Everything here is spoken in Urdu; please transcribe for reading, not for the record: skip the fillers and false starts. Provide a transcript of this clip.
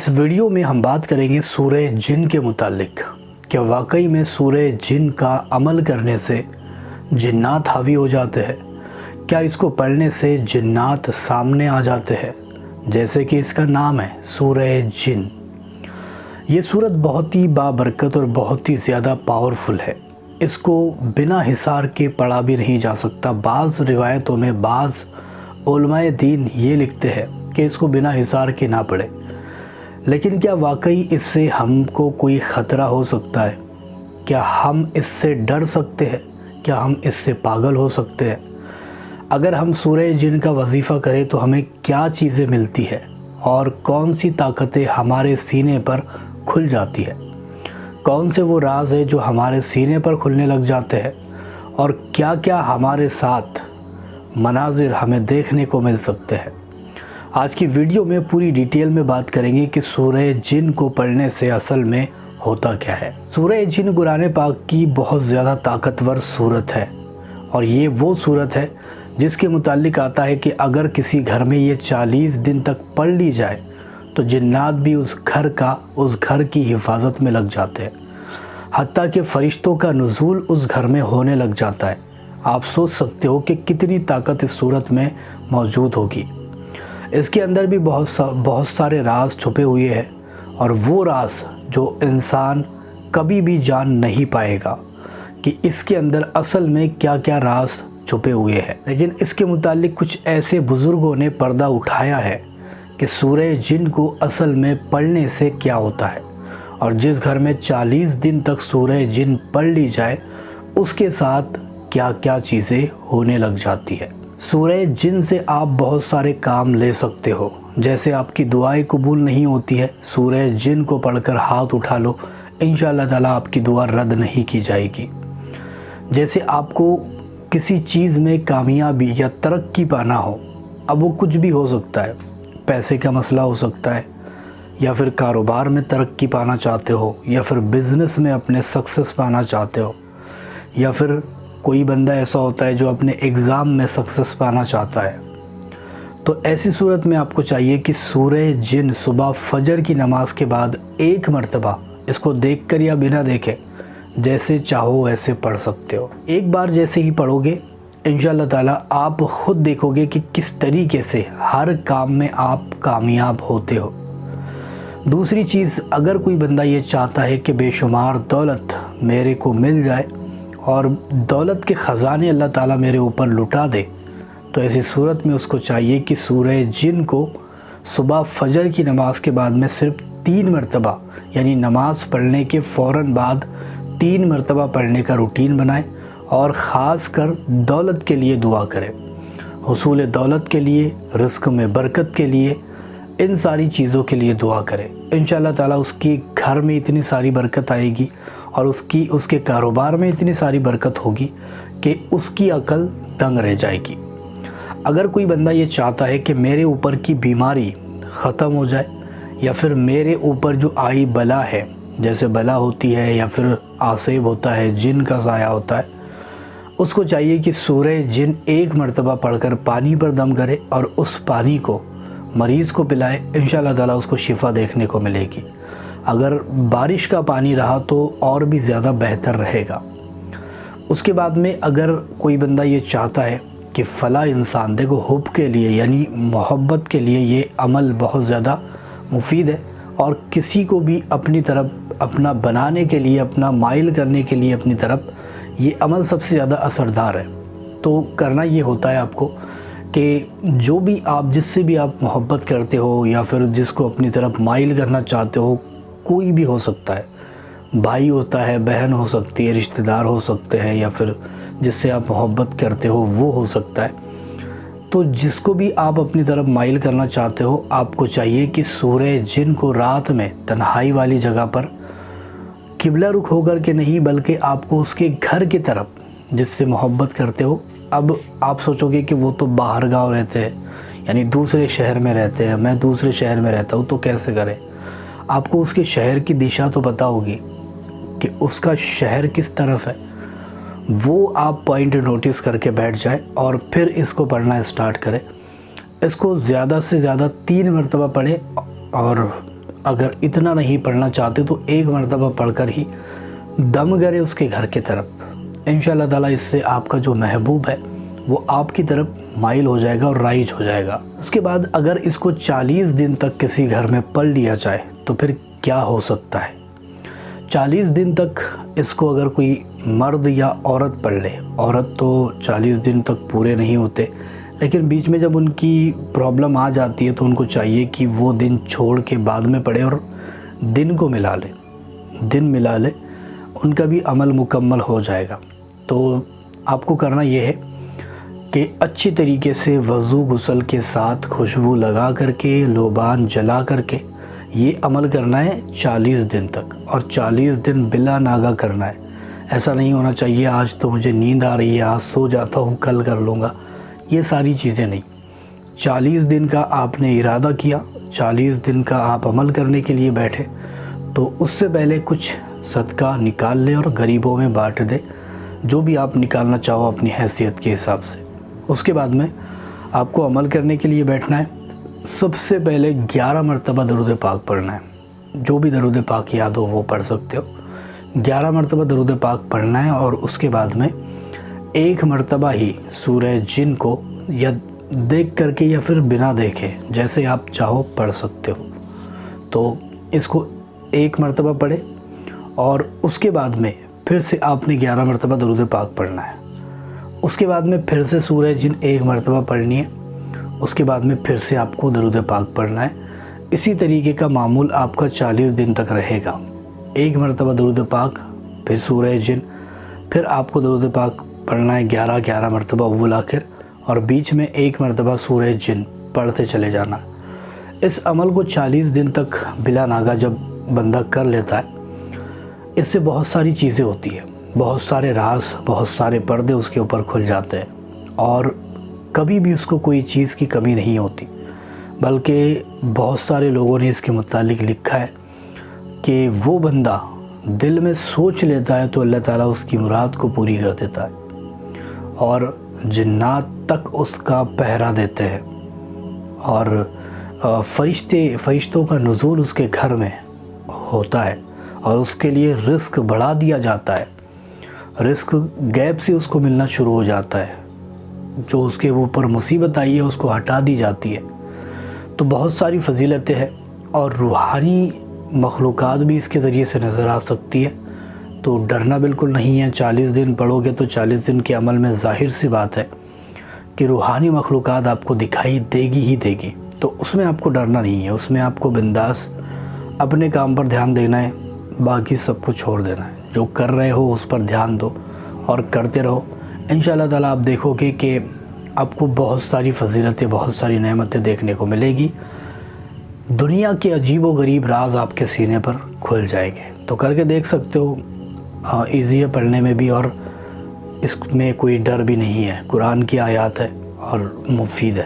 اس ویڈیو میں ہم بات کریں گے سورہ جن کے متعلق۔ کیا واقعی میں سورہ جن کا عمل کرنے سے جنات حاوی ہو جاتے ہیں؟ کیا اس کو پڑھنے سے جنات سامنے آ جاتے ہیں؟ جیسے کہ اس کا نام ہے سورہ جن۔ یہ سورت بہت ہی بابرکت اور بہت ہی زیادہ پاورفل ہے۔ اس کو بنا حصار کے پڑھا بھی نہیں جا سکتا۔ بعض روایتوں میں بعض علماء دین یہ لکھتے ہیں کہ اس کو بنا حصار کے نہ پڑھے، لیکن کیا واقعی اس سے ہم کو کوئی خطرہ ہو سکتا ہے؟ کیا ہم اس سے ڈر سکتے ہیں؟ کیا ہم اس سے پاگل ہو سکتے ہیں؟ اگر ہم سورہ جن کا وظیفہ کریں تو ہمیں کیا چیزیں ملتی ہے اور کون سی طاقتیں ہمارے سینے پر کھل جاتی ہے؟ کون سے وہ راز ہے جو ہمارے سینے پر کھلنے لگ جاتے ہیں؟ اور کیا کیا ہمارے ساتھ مناظر ہمیں دیکھنے کو مل سکتے ہیں؟ آج کی ویڈیو میں پوری ڈیٹیل میں بات کریں گے کہ سورہ جن کو پڑھنے سے اصل میں ہوتا کیا ہے۔ سورہ جن قرآن پاک کی بہت زیادہ طاقتور سورت ہے، اور یہ وہ سورت ہے جس کے متعلق آتا ہے کہ اگر کسی گھر میں یہ 40 دن تک پڑھ لی جائے تو جنات بھی اس گھر کی حفاظت میں لگ جاتے ہیں، حتیٰ کہ فرشتوں کا نزول اس گھر میں ہونے لگ جاتا ہے۔ آپ سوچ سکتے ہو کہ کتنی طاقت اس سورت میں موجود ہوگی۔ اس کے اندر بھی بہت سارے راز چھپے ہوئے ہیں، اور وہ راز جو انسان کبھی بھی جان نہیں پائے گا کہ اس کے اندر اصل میں کیا کیا راز چھپے ہوئے ہیں۔ لیکن اس کے متعلق کچھ ایسے بزرگوں نے پردہ اٹھایا ہے کہ سورہ جن کو اصل میں پڑھنے سے کیا ہوتا ہے، اور جس گھر میں 40 دن تک سورہ جن پڑھ لی جائے اس کے ساتھ کیا کیا چیزیں ہونے لگ جاتی ہے۔ سورہ جن سے آپ بہت سارے کام لے سکتے ہو۔ جیسے آپ کی دعائیں قبول نہیں ہوتی ہے، سورہ جن کو پڑھ کر ہاتھ اٹھا لو، انشاءاللہ تعالیٰ آپ کی دعا رد نہیں کی جائے گی۔ جیسے آپ کو کسی چیز میں کامیابی یا ترقی پانا ہو، اب وہ کچھ بھی ہو سکتا ہے، پیسے کا مسئلہ ہو سکتا ہے، یا پھر کاروبار میں ترقی پانا چاہتے ہو، یا پھر بزنس میں اپنے سکسس پانا چاہتے ہو، یا پھر کوئی بندہ ایسا ہوتا ہے جو اپنے ایگزام میں سکسس پانا چاہتا ہے، تو ایسی صورت میں آپ کو چاہیے کہ سورہ جن صبح فجر کی نماز کے بعد ایک مرتبہ اس کو دیکھ کر یا بنا دیکھے جیسے چاہو ویسے پڑھ سکتے ہو۔ ایک بار جیسے ہی پڑھو گے انشاءاللہ تعالیٰ آپ خود دیکھو گے کہ کس طریقے سے ہر کام میں آپ کامیاب ہوتے ہو۔ دوسری چیز، اگر کوئی بندہ یہ چاہتا ہے کہ بے شمار دولت میرے کو مل جائے اور دولت کے خزانے اللہ تعالیٰ میرے اوپر لٹا دے، تو ایسی صورت میں اس کو چاہیے کہ سورہ جن کو صبح فجر کی نماز کے بعد میں صرف 3 مرتبہ، یعنی نماز پڑھنے کے فوراً بعد 3 مرتبہ پڑھنے کا روٹین بنائے، اور خاص کر دولت کے لیے دعا کرے، حصول دولت کے لیے، رزق میں برکت کے لیے، ان ساری چیزوں کے لیے دعا کرے۔ انشاءاللہ تعالیٰ اس کی گھر میں اتنی ساری برکت آئے گی، اور اس کے کاروبار میں اتنی ساری برکت ہوگی کہ اس کی عقل دنگ رہ جائے گی۔ اگر کوئی بندہ یہ چاہتا ہے کہ میرے اوپر کی بیماری ختم ہو جائے، یا پھر میرے اوپر جو آئی بلا ہے، جیسے بلا ہوتی ہے یا پھر آصیب ہوتا ہے، جن کا سایہ ہوتا ہے، اس کو چاہیے کہ سورہ جن ایک مرتبہ پڑھ کر پانی پر دم کرے اور اس پانی کو مریض کو پلائے، انشاءاللہ تعالیٰ اس کو شفا دیکھنے کو ملے گی۔ اگر بارش کا پانی رہا تو اور بھی زیادہ بہتر رہے گا۔ اس کے بعد میں اگر کوئی بندہ یہ چاہتا ہے کہ فلاں انسان، دیکھو حب کے لیے یعنی محبت کے لیے یہ عمل بہت زیادہ مفید ہے، اور کسی کو بھی اپنی طرف اپنا بنانے کے لیے، اپنا مائل کرنے کے لیے اپنی طرف، یہ عمل سب سے زیادہ اثردار ہے۔ تو کرنا یہ ہوتا ہے آپ کو کہ جو بھی جس سے بھی آپ محبت کرتے ہو، یا پھر جس کو اپنی طرف مائل کرنا چاہتے ہو، کوئی بھی ہو سکتا ہے، بھائی ہوتا ہے، بہن ہو سکتی ہے، رشتہ دار ہو سکتے ہیں، یا پھر جس سے آپ محبت کرتے ہو وہ ہو سکتا ہے، تو جس کو بھی آپ اپنی طرف مائل کرنا چاہتے ہو، آپ کو چاہیے کہ سورہ جن کو رات میں تنہائی والی جگہ پر قبلہ رخ ہو کر کے نہیں، بلکہ آپ کو اس کے گھر کی طرف، جس سے محبت کرتے ہو، اب آپ سوچو گے کہ وہ تو باہر گاؤں رہتے ہیں، یعنی دوسرے شہر میں رہتے ہیں، میں دوسرے شہر میں رہتا ہوں، تو کیسے کرے؟ آپ کو اس کے شہر کی دشا تو پتہ ہوگی کہ اس کا شہر کس طرف ہے، وہ آپ پوائنٹ نوٹس کر کے بیٹھ جائے اور پھر اس کو پڑھنا اسٹارٹ کرے۔ اس کو زیادہ سے زیادہ 3 مرتبہ پڑھے، اور اگر اتنا نہیں پڑھنا چاہتے تو ایک مرتبہ پڑھ کر ہی دم کرے اس کے گھر کی طرف، انشاءاللہ تعالیٰ اس سے آپ کا جو محبوب ہے وہ آپ کی طرف مائل ہو جائے گا اور رائج ہو جائے گا۔ اس کے بعد اگر اس کو 40 دن تک کسی گھر میں پڑھ لیا جائے تو پھر کیا ہو سکتا ہے۔ 40 دن تک اس کو اگر کوئی مرد یا عورت پڑھ لے، عورت تو 40 دن تک پورے نہیں ہوتے، لیکن بیچ میں جب ان کی پرابلم آ جاتی ہے تو ان کو چاہیے کہ وہ دن چھوڑ کے بعد میں پڑھے اور دن کو ملا لے، دن ملا لے، ان کا بھی عمل مکمل ہو جائے گا۔ تو آپ کو کرنا یہ ہے کہ اچھی طریقے سے وضو غسل کے ساتھ خوشبو لگا کر کے، لوبان جلا کر کے یہ عمل کرنا ہے 40 دن تک، اور 40 دن بلا ناغہ کرنا ہے۔ ایسا نہیں ہونا چاہیے آج تو مجھے نیند آ رہی ہے، آج سو جاتا ہوں، کل کر لوں گا، یہ ساری چیزیں نہیں۔ 40 دن کا آپ نے ارادہ کیا، 40 دن کا آپ عمل کرنے کے لیے بیٹھے تو اس سے پہلے کچھ صدقہ نکال لے اور غریبوں میں بانٹ دے، جو بھی آپ نکالنا چاہو اپنی حیثیت کے حساب سے۔ اس کے بعد میں آپ کو عمل کرنے کے لیے بیٹھنا ہے۔ سب سے پہلے 11 مرتبہ درود پاک پڑھنا ہے، جو بھی درود پاک یاد ہو وہ پڑھ سکتے ہو۔ 11 مرتبہ درود پاک پڑھنا ہے، اور اس کے بعد میں ایک مرتبہ ہی سورہ جن کو یا دیکھ کر کے یا پھر بنا دیکھے، جیسے آپ چاہو پڑھ سکتے ہو۔ تو اس کو ایک مرتبہ پڑھے، اور اس کے بعد میں پھر سے آپ نے 11 مرتبہ درود پاک پڑھنا ہے۔ اس کے بعد میں پھر سے سورہ جن ایک مرتبہ پڑھنی ہے، اس کے بعد میں پھر سے آپ کو درود پاک پڑھنا ہے۔ اسی طریقے کا معمول آپ کا 40 دن تک رہے گا۔ ایک مرتبہ درود پاک، پھر سورہ جن، پھر آپ کو درود پاک پڑھنا ہے 11 مرتبہ اول آخر، اور بیچ میں ایک مرتبہ سورہ جن پڑھتے چلے جانا۔ اس عمل کو 40 دن تک بلا ناغہ جب بندہ کر لیتا ہے، اس سے بہت ساری چیزیں ہوتی ہیں، بہت سارے راز، بہت سارے پردے اس کے اوپر کھل جاتے ہیں، اور کبھی بھی اس کو کوئی چیز کی کمی نہیں ہوتی۔ بلکہ بہت سارے لوگوں نے اس کے متعلق لکھا ہے کہ وہ بندہ دل میں سوچ لیتا ہے تو اللہ تعالیٰ اس کی مراد کو پوری کر دیتا ہے، اور جنات تک اس کا پہرا دیتے ہیں، اور فرشتوں کا نزول اس کے گھر میں ہوتا ہے، اور اس کے لیے رزق بڑھا دیا جاتا ہے، رزق غیب سے اس کو ملنا شروع ہو جاتا ہے، جو اس کے اوپر مصیبت آئی ہے اس کو ہٹا دی جاتی ہے۔ تو بہت ساری فضیلتیں ہیں، اور روحانی مخلوقات بھی اس کے ذریعے سے نظر آ سکتی ہے۔ تو ڈرنا بالکل نہیں ہے، 40 دن پڑھو گے تو 40 دن کے عمل میں ظاہر سی بات ہے کہ روحانی مخلوقات آپ کو دکھائی دے گی ہی دے گی، تو اس میں آپ کو ڈرنا نہیں ہے، اس میں آپ کو بنداس اپنے کام پر دھیان دینا ہے، باقی سب کو چھوڑ دینا ہے۔ جو کر رہے ہو اس پر دھیان دو اور کرتے رہو، انشاءاللہ تعالیٰ آپ دیکھو گے کہ آپ کو بہت ساری فضیلتیں، بہت ساری نعمتیں دیکھنے کو ملے گی، دنیا کے عجیب و غریب راز آپ کے سینے پر کھل جائیں گے۔ تو کر کے دیکھ سکتے ہو، ایزی ہے پڑھنے میں بھی، اور اس میں کوئی ڈر بھی نہیں ہے، قرآن کی آیات ہے اور مفید ہے۔